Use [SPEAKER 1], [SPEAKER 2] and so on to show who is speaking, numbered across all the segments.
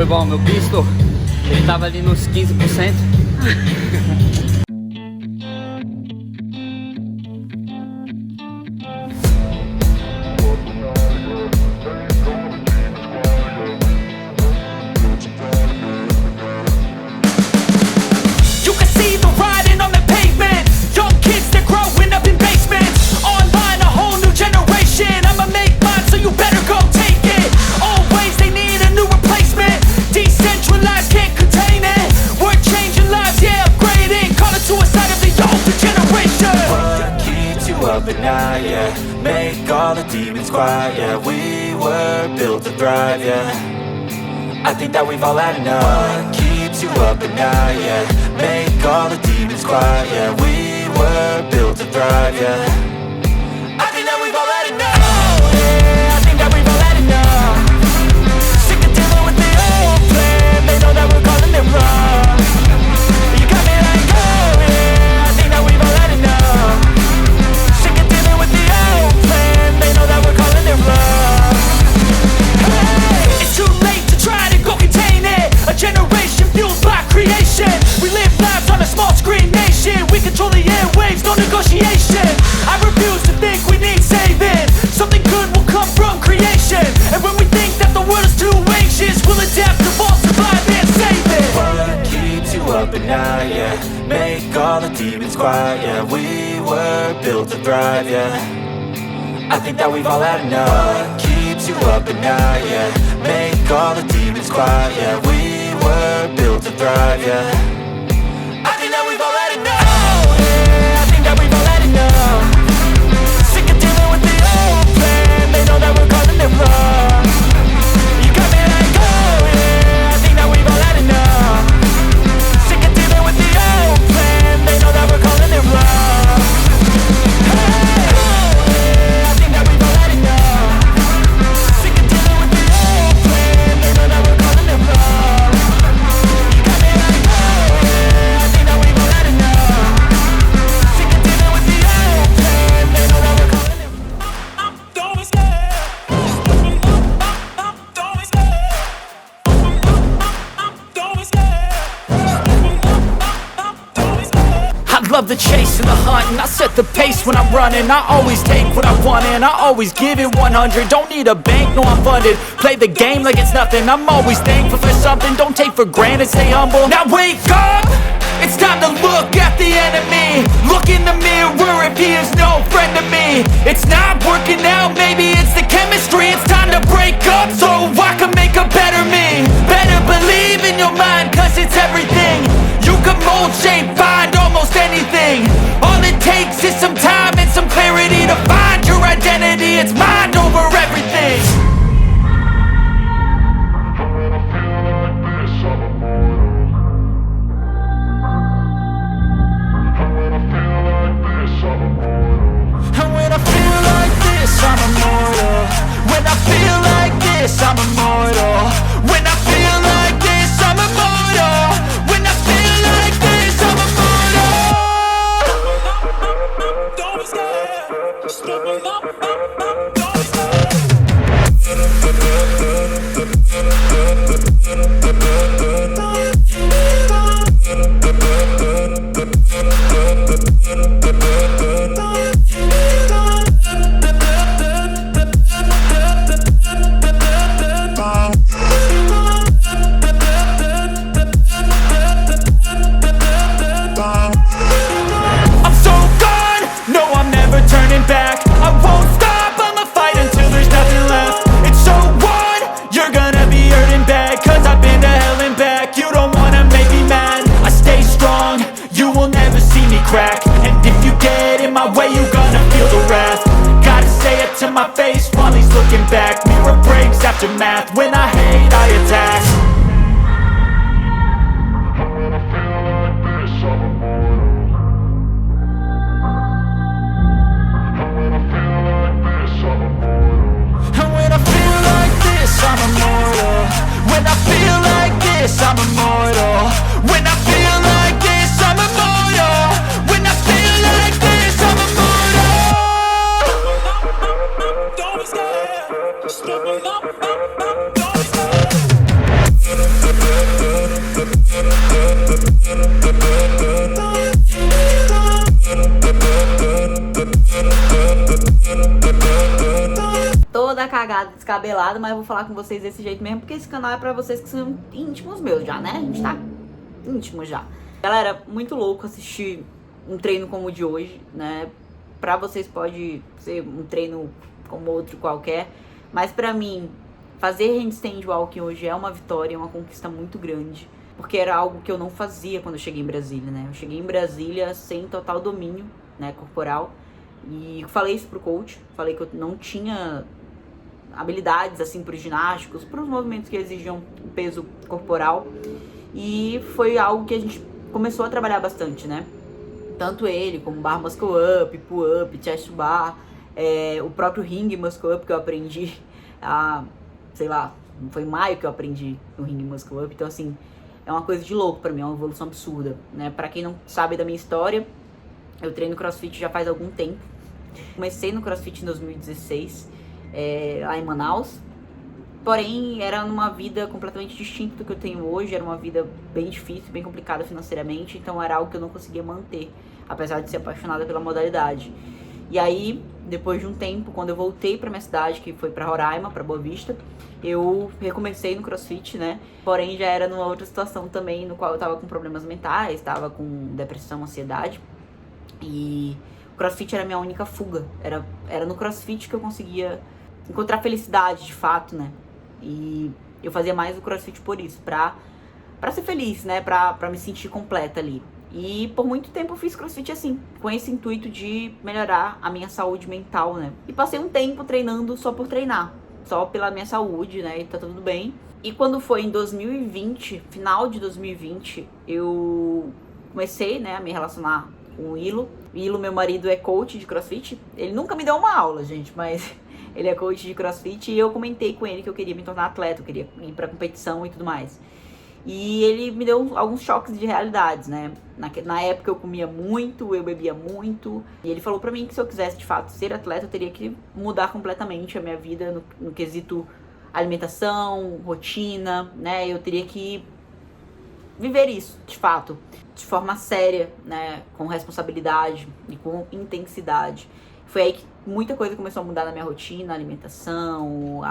[SPEAKER 1] Foi bom, meu pisto, ele tava ali nos 15%.
[SPEAKER 2] Yeah, make all the demons quiet. Yeah, we were built to thrive. Yeah, I think that we've all had enough. What keeps you up at night? Yeah, make all the demons quiet. Yeah, we were built to thrive. Yeah, I think that we've all had enough. Oh, yeah, I think that we've all had enough. Sick of dealing with the old plan. They know that we're calling it wrong. You got me like, oh yeah, I think that we've all had enough. It's too late to try to go contain it. A generation fueled by creation. We live lives on a small screen nation. We control the airwaves, no negotiation. I refuse to think we need saving. Something good will come from creation. And when we think that the world is too anxious, we'll adapt, evolve, survive and save it. What keeps you up at night? Yeah, make all the demons quiet. Yeah, we were built to thrive. Yeah, I think that we've all had enough. What keeps you up at night? Yeah, make all the demons quiet. Yeah, we were built to thrive. Yeah, I think that we've all had enough. Oh yeah, I think that we've all had enough. Sick of dealing with the old plan. They know that we're calling it wrong. You got me like, oh yeah, I think that we've all had enough. Sick of dealing with the old plan. They know that we're calling it wrong.
[SPEAKER 3] Love the chase and the hunt, and I set the pace when I'm running. I always take what I want and I always give it 100. Don't need a bank, no I'm funded. Play the game like it's nothing. I'm always thankful for something. Don't take for granted, stay humble. Now wake up! It's time to look at the enemy. Look in the mirror if he is no friend to me. It's not working out, maybe it's the chemistry. It's time to break up so I can make a better me. Better believe in your mind, cause it's everything. You can mold, shape, find almost anything. All it takes is some time and some clarity to find your identity. It's mind over everything. And when I feel like this, I'm immortal. When I feel like this, I'm immortal.
[SPEAKER 4] descabelada, mas eu vou falar com vocês desse jeito mesmo, porque esse canal é pra vocês que são íntimos meus já, né? A gente tá íntimo já. Galera, muito louco assistir um treino como o de hoje, né? Pra vocês pode ser um treino como outro qualquer, mas pra mim, fazer handstand walking hoje é uma vitória, é uma conquista muito grande, porque era algo que eu não fazia quando eu cheguei em Brasília, né? Eu cheguei em Brasília sem total domínio, né, corporal, e falei isso pro coach, falei que eu não tinha habilidades, assim, pros ginásticos, pros movimentos que exigiam peso corporal, e foi algo que a gente começou a trabalhar bastante, né? Tanto ele, como bar muscle up, pull up, chest bar, o próprio ring muscle up que eu aprendi sei lá, foi em maio que eu aprendi o ring muscle up, então assim, é uma coisa de louco pra mim, é uma evolução absurda, né? Pra quem não sabe da minha história, eu treino CrossFit já faz algum tempo. Comecei no CrossFit em 2016, lá em Manaus. Porém, era numa vida completamente distinta do que eu tenho hoje. Era uma vida bem difícil, bem complicada financeiramente. Então era algo que eu não conseguia manter, apesar de ser apaixonada pela modalidade. E aí, depois de um tempo, quando eu voltei pra minha cidade, que foi pra Roraima, pra Boa Vista, eu recomecei no CrossFit, né? Porém, já era numa outra situação também, no qual eu tava com problemas mentais, tava com depressão, ansiedade. E o CrossFit era a minha única fuga. Era no CrossFit que eu conseguia encontrar felicidade, de fato, né? E eu fazia mais o CrossFit por isso, pra ser feliz, né? Pra me sentir completa ali. E por muito tempo eu fiz CrossFit assim, com esse intuito de melhorar a minha saúde mental, né? E passei um tempo treinando só por treinar, só pela minha saúde, né? E tá tudo bem. E quando foi em 2020, final de 2020, eu comecei, né, a me relacionar com o Ilo. O Ilo, meu marido, é coach de CrossFit. Ele nunca me deu uma aula, gente, mas ele é coach de CrossFit e eu comentei com ele que eu queria me tornar atleta, eu queria ir pra competição e tudo mais. E ele me deu alguns choques de realidades, né? Na época eu comia muito, eu bebia muito. E ele falou pra mim que se eu quisesse de fato ser atleta, eu teria que mudar completamente a minha vida no quesito alimentação, rotina, né? Eu teria que viver isso, de fato, de forma séria, né? Com responsabilidade e com intensidade. Foi aí que muita coisa começou a mudar na minha rotina, a alimentação,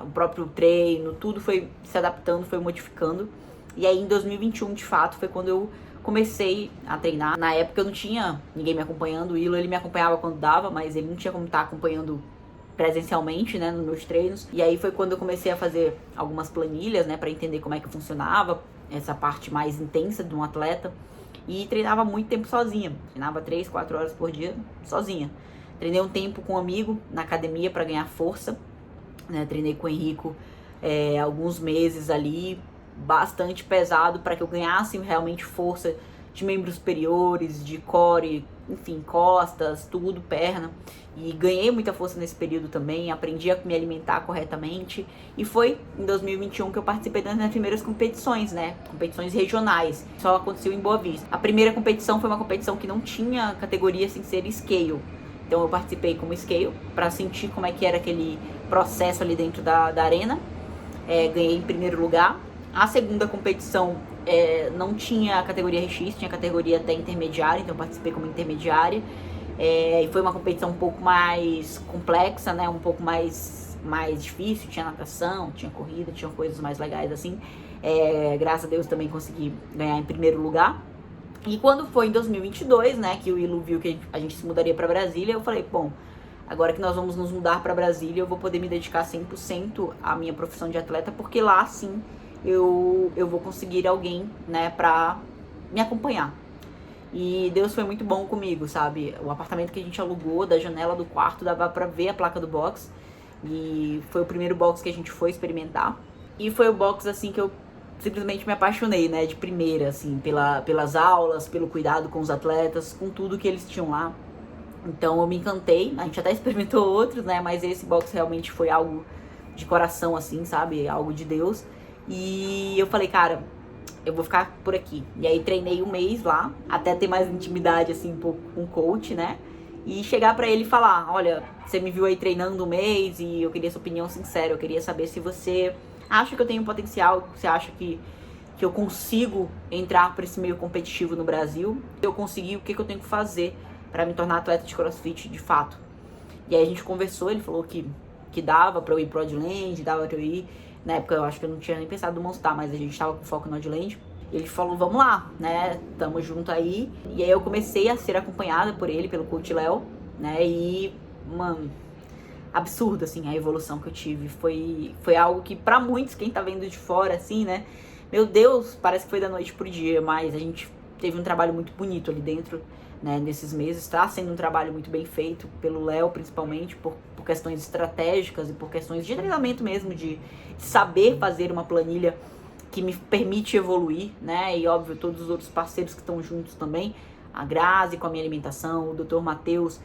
[SPEAKER 4] o próprio treino, tudo foi se adaptando, foi modificando. E aí em 2021, de fato, foi quando eu comecei a treinar. Na época eu não tinha ninguém me acompanhando, o Ilo ele me acompanhava quando dava, mas ele não tinha como estar acompanhando presencialmente, né, nos meus treinos. E aí foi quando eu comecei a fazer algumas planilhas, né, para entender como é que funcionava essa parte mais intensa de um atleta. E treinava muito tempo sozinha, treinava 3, 4 horas por dia sozinha. Treinei um tempo com um amigo na academia para ganhar força, né? Treinei com o Henrico alguns meses ali, bastante pesado para que eu ganhasse realmente força de membros superiores, de core, enfim, costas, tudo, perna. E ganhei muita força nesse período também, aprendi a me alimentar corretamente. E foi em 2021 que eu participei das minhas primeiras competições, né? Competições regionais. Só aconteceu em Boa Vista. A primeira competição foi uma competição que não tinha categoria sem ser scale. Então eu participei como scale para sentir como é que era aquele processo ali dentro da arena. Ganhei em primeiro lugar. A segunda competição não tinha categoria RX, tinha categoria até intermediária, então eu participei como intermediária. E foi uma competição um pouco mais complexa, né? Um pouco mais difícil, tinha natação, tinha corrida, tinha coisas mais legais assim. Graças a Deus também consegui ganhar em primeiro lugar. E quando foi em 2022, né, que o Ilo viu que a gente se mudaria para Brasília, eu falei, bom, agora que nós vamos nos mudar para Brasília, eu vou poder me dedicar 100% à minha profissão de atleta, porque lá sim eu vou conseguir alguém, né, pra me acompanhar. E Deus foi muito bom comigo, sabe? O apartamento que a gente alugou, da janela do quarto, dava pra ver a placa do box. E foi o primeiro box que a gente foi experimentar. E foi o box, assim, que eu simplesmente me apaixonei, né? De primeira, assim, pelas aulas, pelo cuidado com os atletas, com tudo que eles tinham lá. Então eu me encantei. A gente até experimentou outros, né? Mas esse box realmente foi algo de coração, assim, sabe? Algo de Deus. E eu falei, cara, eu vou ficar por aqui. E aí treinei um mês lá, até ter mais intimidade, assim, com o coach, né? E chegar pra ele e falar, olha, você me viu aí treinando um mês e eu queria sua opinião sincera. Eu queria saber se você acha que eu tenho potencial, você acha que eu consigo entrar pra esse meio competitivo no Brasil. Se eu conseguir, o que eu tenho que fazer pra me tornar atleta de CrossFit de fato. E aí a gente conversou, ele falou que que dava pra eu ir pro Oddland, dava pra eu ir. Na época eu acho que eu não tinha nem pensado no Monster, mas a gente tava com foco no Oddland. Ele falou, vamos lá, né, tamo junto aí. E aí eu comecei a ser acompanhada por ele, pelo Coach Léo, né, e, mano, absurdo, assim, a evolução que eu tive. Foi algo que pra muitos, quem tá vendo de fora, assim, né, meu Deus, parece que foi da noite pro dia, mas a gente teve um trabalho muito bonito ali dentro, né, nesses meses. Tá sendo um trabalho muito bem feito pelo Léo, principalmente, por questões estratégicas e por questões de treinamento mesmo, de saber fazer uma planilha que me permite evoluir, né? E óbvio, todos os outros parceiros que estão juntos também. A Grazi com a minha alimentação, o Dr. Matheus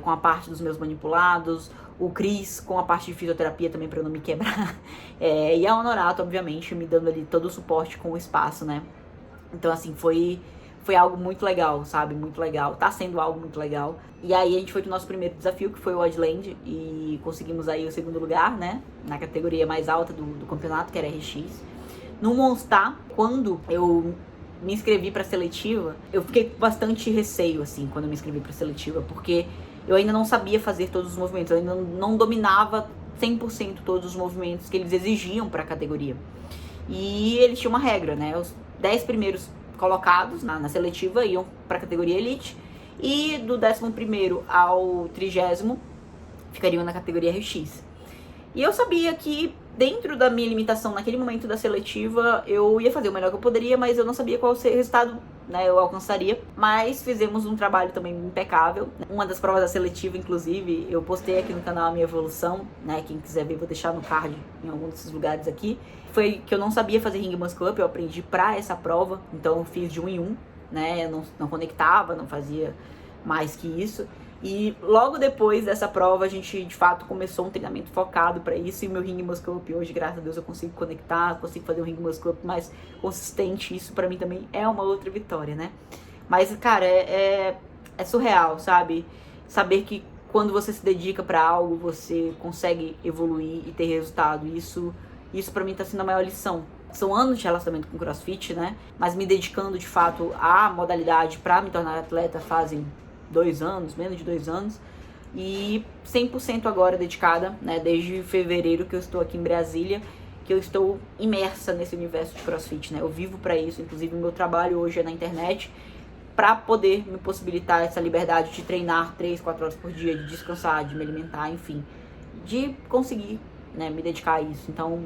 [SPEAKER 4] com a parte dos meus manipulados, o Cris com a parte de fisioterapia também para não me quebrar. E a Honorato, obviamente, me dando ali todo o suporte com o espaço, né? Então, assim, foi algo muito legal, sabe? Muito legal. Tá sendo algo muito legal. E aí a gente foi pro nosso primeiro desafio, que foi o Oddland, e conseguimos aí o 2º lugar, né? Na categoria mais alta do campeonato, que era RX. No Monster, quando eu me inscrevi pra seletiva, eu fiquei com bastante receio, assim, quando eu me inscrevi pra seletiva, porque eu ainda não sabia fazer todos os movimentos, eu ainda não dominava 100% todos os movimentos que eles exigiam pra categoria. E eles tinham uma regra, né? Os 10 primeiros colocados na seletiva iam pra categoria Elite, e do 11º ao 30º ficariam na categoria RX. E eu sabia que dentro da minha limitação naquele momento da seletiva, eu ia fazer o melhor que eu poderia, mas eu não sabia qual seria o resultado, né, eu alcançaria. Mas fizemos um trabalho também impecável. Uma das provas da seletiva, inclusive, eu postei aqui no canal a minha evolução, né, quem quiser ver, vou deixar no card em algum desses lugares aqui. Foi que eu não sabia fazer ring muscle up, eu aprendi pra essa prova, então eu fiz de 1 em 1, né, eu não conectava, não fazia mais que isso. E logo depois dessa prova, a gente, de fato, começou um treinamento focado pra isso. E o meu ring muscle up hoje, graças a Deus, eu consigo conectar, consigo fazer um ring muscle up mais consistente. Isso pra mim também é uma outra vitória, né? Mas, cara, é surreal, sabe? Saber que quando você se dedica pra algo, você consegue evoluir e ter resultado. Isso pra mim tá sendo a maior lição. São anos de relacionamento com CrossFit, né? Mas me dedicando, de fato, à modalidade pra me tornar atleta fazem 2 anos, menos de 2 anos, e 100% agora dedicada, né, desde fevereiro que eu estou aqui em Brasília, que eu estou imersa nesse universo de CrossFit, né, eu vivo para isso. Inclusive o meu trabalho hoje é na internet, para poder me possibilitar essa liberdade de treinar 3, 4 horas por dia, de descansar, de me alimentar, enfim, de conseguir, né, me dedicar a isso. Então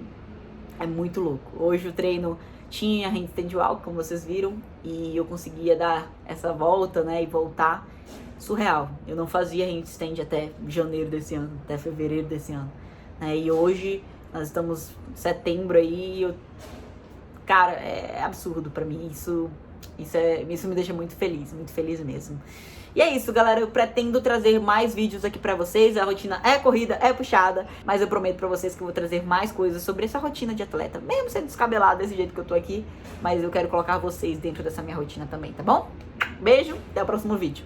[SPEAKER 4] é muito louco. Hoje o treino tinha handstand walk, como vocês viram, e eu conseguia dar essa volta, né, e voltar. Surreal. Eu não fazia handstand até janeiro desse ano, até fevereiro desse ano, né, e hoje nós estamos em setembro aí, cara, é absurdo pra mim. Isso me deixa muito feliz mesmo. E é isso, galera, eu pretendo trazer mais vídeos aqui pra vocês. A rotina é corrida, é puxada, mas eu prometo pra vocês que eu vou trazer mais coisas sobre essa rotina de atleta, mesmo sendo descabelado desse jeito que eu tô aqui, mas eu quero colocar vocês dentro dessa minha rotina também, tá bom? Beijo, até o próximo vídeo.